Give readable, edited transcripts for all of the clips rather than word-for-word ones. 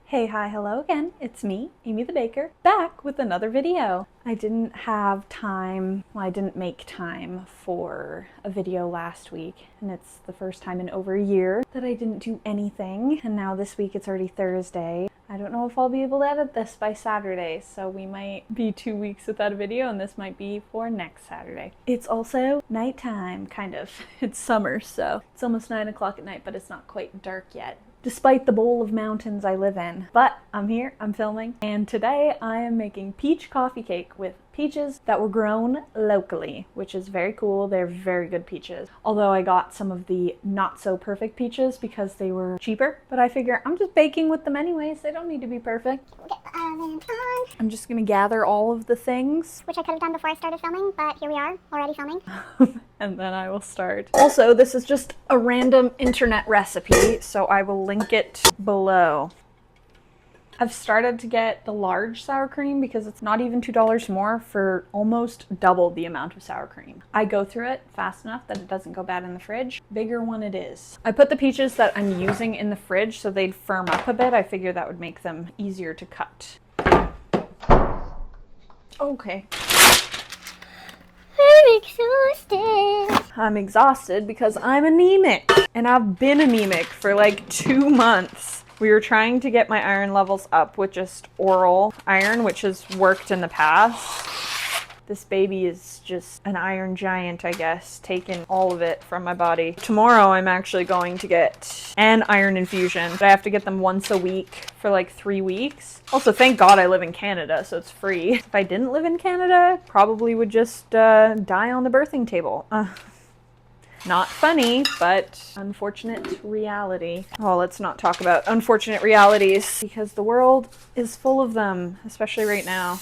Hey, hi, hello again. It's me, Amy the Baker, back with another video. I didn't have time, I didn't make time for a video last week, and it's the first time in over a year that I didn't do anything, and now this week it's already Thursday. I don't know if I'll be able to edit this by Saturday, so we might be 2 weeks without a video, and this might be for next Saturday. It's also nighttime, kind of. It's summer, so it's almost 9 o'clock at night, but it's not quite dark yet, despite the bowl of mountains I live in. But I'm here, I'm filming, and today I am making peach coffee cake with peaches that were grown locally, which is very cool. They're very good peaches. Although I got some of the not so perfect peaches because they were cheaper, but I figure I'm just baking with them anyways. They don't need to be perfect. We'll get the oven on. I'm just gonna gather all of the things. Which I could have done before I started filming, but here we are, already filming. And then I will start. Also, this is just a random internet recipe, so I will link it below. I've started to get the large sour cream because it's not even $2 more for almost double the amount of sour cream. I go through it fast enough that it doesn't go bad in the fridge. Bigger one it is. I put the peaches that I'm using in the fridge so they'd firm up a bit. I figure that would make them easier to cut. Okay. I'm exhausted. I'm exhausted because I'm anemic, and I've been anemic for like 2 months. We were trying to get my iron levels up with just oral iron, which has worked in the past. This baby is just an iron giant, I guess, taking all of it from my body. Tomorrow I'm actually going to get an iron infusion, but I have to get them once a week for like 3 weeks. Also, thank God I live in Canada, so it's free. If I didn't live in Canada, probably would just die on the birthing table. Not funny, but unfortunate reality. Oh, let's not talk about unfortunate realities because the world is full of them, especially right now.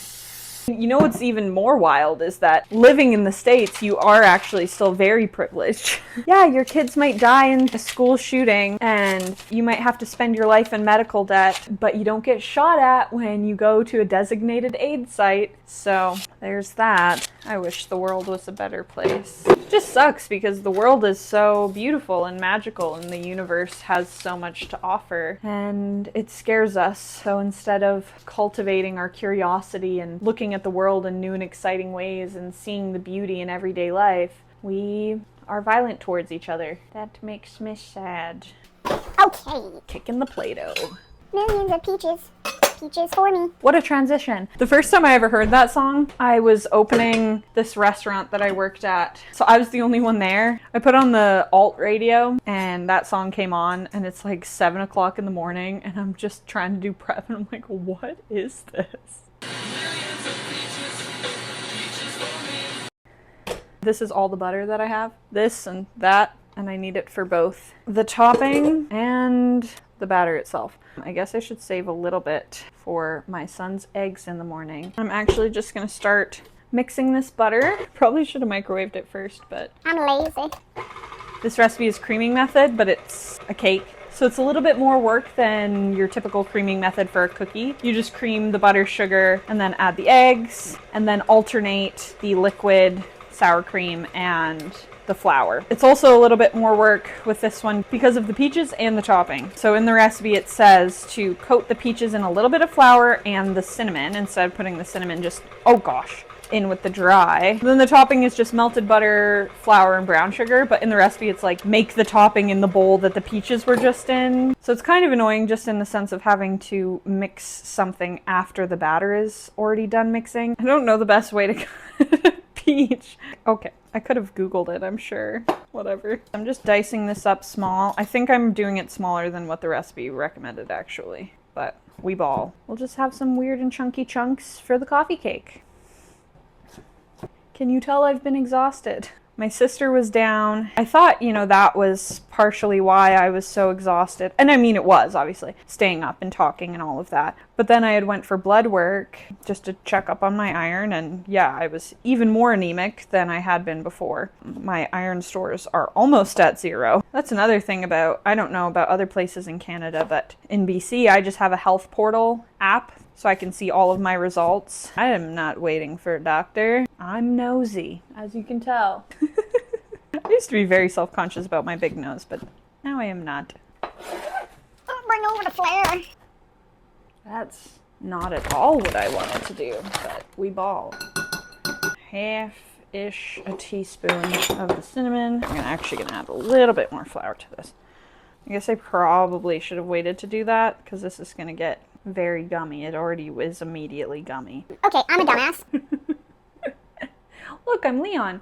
You know what's even more wild is that living in the States, you are actually still very privileged. Yeah, your kids might die in a school shooting and you might have to spend your life in medical debt, but you don't get shot at when you go to a designated aid site. So there's that. I wish the world was a better place. It just sucks because the world is so beautiful and magical and the universe has so much to offer, and it scares us. So instead of cultivating our curiosity and looking at the world in new and exciting ways and seeing the beauty in everyday life, we are violent towards each other. That makes me sad. Okay. Kicking the Play-Doh. Millions of peaches. Peaches for me. What a transition. The first time I ever heard that song, I was opening this restaurant that I worked at. So I was the only one there. I put on the alt radio and that song came on, and it's like 7 o'clock in the morning and I'm just trying to do prep and I'm like, what is this? This is all the butter that I have. This and that, and I need it for both the topping and the batter itself. I guess I should save a little bit for my son's eggs in the morning. I'm actually just gonna start mixing this butter. Probably should have microwaved it first, but I'm lazy. this recipe is creaming method, but it's a cake. So it's a little bit more work than your typical creaming method for a cookie. You just cream the butter, sugar, and then add the eggs, and then alternate the liquid sour cream and the flour. It's also a little bit more work with this one because of the peaches and the topping. So in the recipe it says to coat the peaches in a little bit of flour and the cinnamon instead of putting the cinnamon just, oh gosh, in with the dry. Then the topping is just melted butter, flour, and brown sugar, but in the recipe it's like make the topping in the bowl that the peaches were just in. So it's kind of annoying just in the sense of having to mix something after the batter is already done mixing. I don't know the best way to cut peach. Okay, I could have Googled it, I'm sure. Whatever. I'm just dicing this up small. I think I'm doing it smaller than what the recipe recommended actually, but we ball. We'll just have some weird and chunky chunks for the coffee cake. Can you tell I've been exhausted? My sister was down. I thought, that was partially why I was so exhausted. And I mean, it was, obviously, staying up and talking and all of that. But then I had went for blood work just to check up on my iron. And yeah, I was even more anemic than I had been before. My iron stores are almost at zero. That's another thing about, I don't know about other places in Canada, but in BC, I just have a health portal app so I can see all of my results. I am not waiting for a doctor. I'm nosy, as you can tell. I used to be very self-conscious about my big nose, but now I am not. Bring over the flare. That's not at all what I wanted to do, but we ball. Half-ish a teaspoon of the cinnamon. I'm actually gonna add a little bit more flour to this. I guess I probably should have waited to do that because this is gonna get very gummy. It already is immediately gummy. Okay, I'm a dumbass. Look, I'm Leon.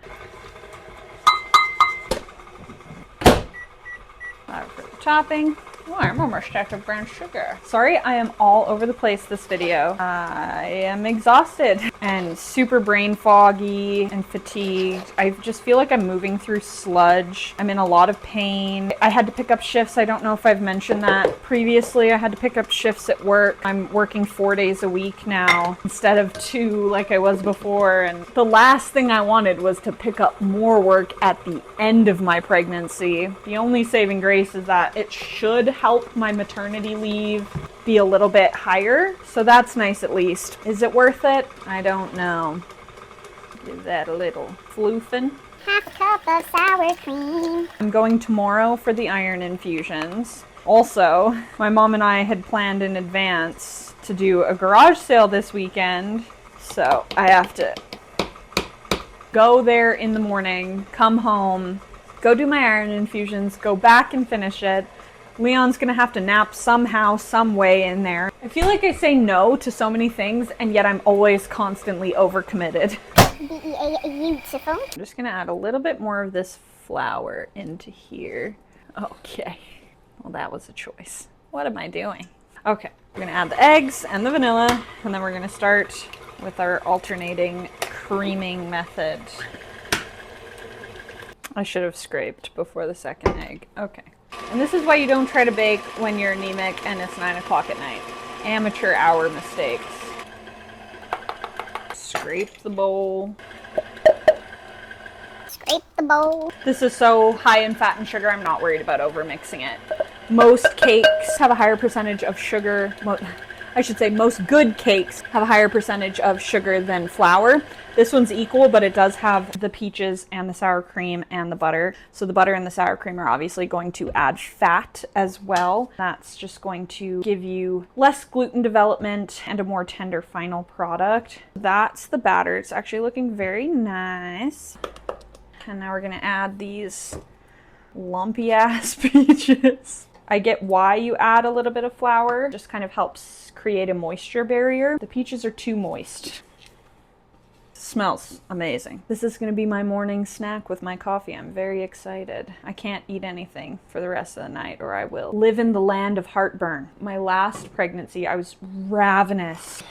Flour for the topping. Oh, I'm almost stacked of brown sugar. Sorry, I am all over the place this video. I am exhausted and super brain foggy and fatigued. I just feel like I'm moving through sludge. I'm in a lot of pain. I had to pick up shifts. I don't know if I've mentioned that previously. I had to pick up shifts at work. I'm working 4 days a week now instead of 2 like I was before. And the last thing I wanted was to pick up more work at the end of my pregnancy. The only saving grace is that it should help my maternity leave be a little bit higher, so that's nice at least. Is it worth it? I don't know. Give that a little floofing. Half cup of sour cream. I'm going tomorrow for the iron infusions. Also, my mom and I had planned in advance to do a garage sale this weekend, so I have to go there in the morning, come home, go do my iron infusions, go back and finish it. Leon's gonna have to nap somehow, some way in there. I feel like I say no to so many things, and yet I'm always constantly overcommitted. Beautiful. I'm just gonna add a little bit more of this flour into here. Okay, well that was a choice. What am I doing? Okay, we're gonna add the eggs and the vanilla, and then we're gonna start with our alternating creaming method. I should have scraped before the second egg. Okay. And this is why you don't try to bake when you're anemic and it's 9 o'clock at night. Amateur hour mistakes. Scrape the bowl. Scrape the bowl. This is so high in fat and sugar, I'm not worried about over mixing it. Most cakes have a higher percentage of sugar. I should say most good cakes have a higher percentage of sugar than flour. This one's equal, but it does have the peaches and the sour cream and the butter. So the butter and the sour cream are obviously going to add fat as well. That's just going to give you less gluten development and a more tender final product. That's the batter. It's actually looking very nice. And now we're gonna add these lumpy ass peaches. I get why you add a little bit of flour. It just kind of helps create a moisture barrier. The peaches are too moist. Smells amazing. This is going to be my morning snack with my coffee. I'm very excited. I can't eat anything for the rest of the night or I will live in the land of heartburn. My last pregnancy, I was ravenous.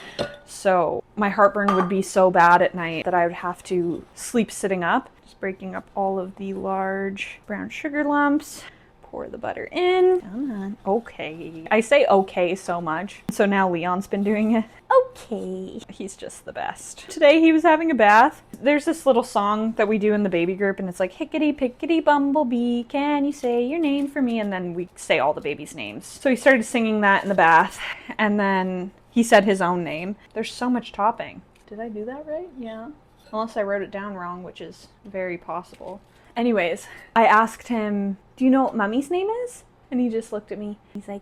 So my heartburn would be so bad at night that I would have to sleep sitting up. Just breaking up all of the large brown sugar lumps. Pour the butter in. Come on. Okay. I say okay so much. So now Leon's been doing it. Okay. He's just the best. Today he was having a bath. There's this little song that we do in the baby group and it's like, hickety pickety bumblebee, can you say your name for me? And then we say all the baby's names. So he started singing that in the bath and then he said his own name. There's so much topping. Did I do that right? Yeah. Unless I wrote it down wrong, which is very possible. Anyways, I asked him, do you know what Mummy's name is? And he just looked at me. He's like,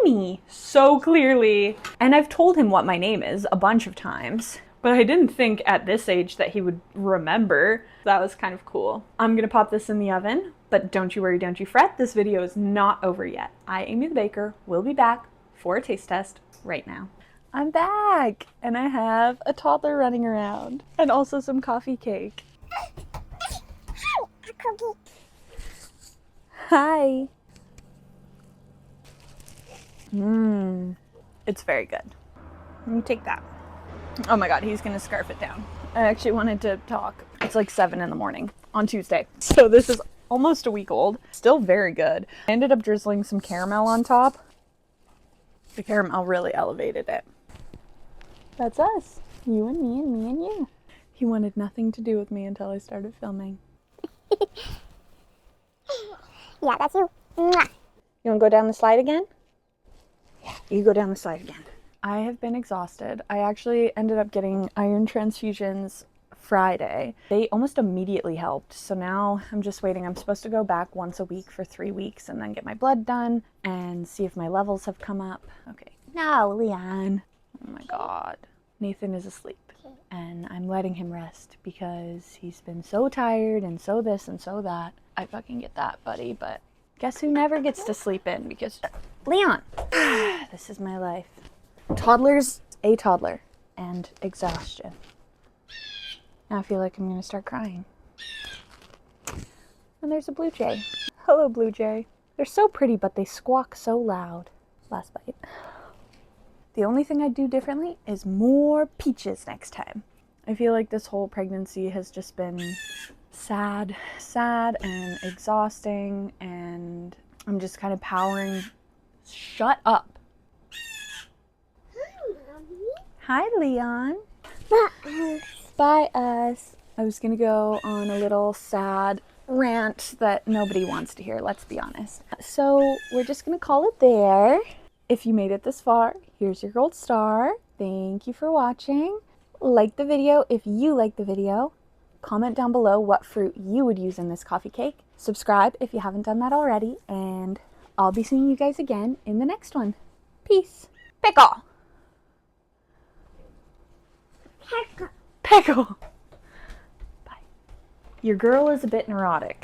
Amy, so clearly. And I've told him what my name is a bunch of times, but I didn't think at this age that he would remember. That was kind of cool. I'm gonna pop this in the oven, but don't you worry, don't you fret. This video is not over yet. I, Amy the Baker, will be back for a taste test right now. I'm back, and I have a toddler running around, and also some coffee cake. Cookie. Hi. It's very good. Let me take that. Oh my god, he's gonna scarf it down. I actually wanted to talk. It's like 7 in the morning on Tuesday. So this is almost a week old. Still very good. I ended up drizzling some caramel on top. The caramel really elevated it. That's us. You and me and me and you. He wanted nothing to do with me until I started filming. Yeah, that's you. Mwah. You want to go down the slide again? Yeah, you go down the slide again. I have been exhausted. I actually ended up getting iron transfusions Friday. They almost immediately helped. So now I'm just waiting. I'm supposed to go back once a week for 3 weeks and then get my blood done and see if my levels have come up. Okay, No, Leon. Oh my god. Nathan is asleep. And I'm letting him rest because he's been so tired and so this and so that. I fucking get that, buddy, but guess who never gets to sleep in because Leon. This is my life. Toddler's a toddler and exhaustion. Now I feel like I'm gonna start crying. And there's a blue jay. Hello, blue jay. They're so pretty, but they squawk so loud. Last bite. The only thing I'd do differently is more peaches next time. I feel like this whole pregnancy has just been sad and exhausting, and I'm just kind of powering. Shut up. Hi, Leon. Bye, us. I was gonna go on a little sad rant that nobody wants to hear, let's be honest. So we're just gonna call it there. If you made it this far, here's your gold star. Thank you for watching. Like the video if you like the video. Comment down below what fruit you would use in this coffee cake. Subscribe if you haven't done that already. And I'll be seeing you guys again in the next one. Peace. Pickle. Pickle. Bye. Your girl is a bit neurotic.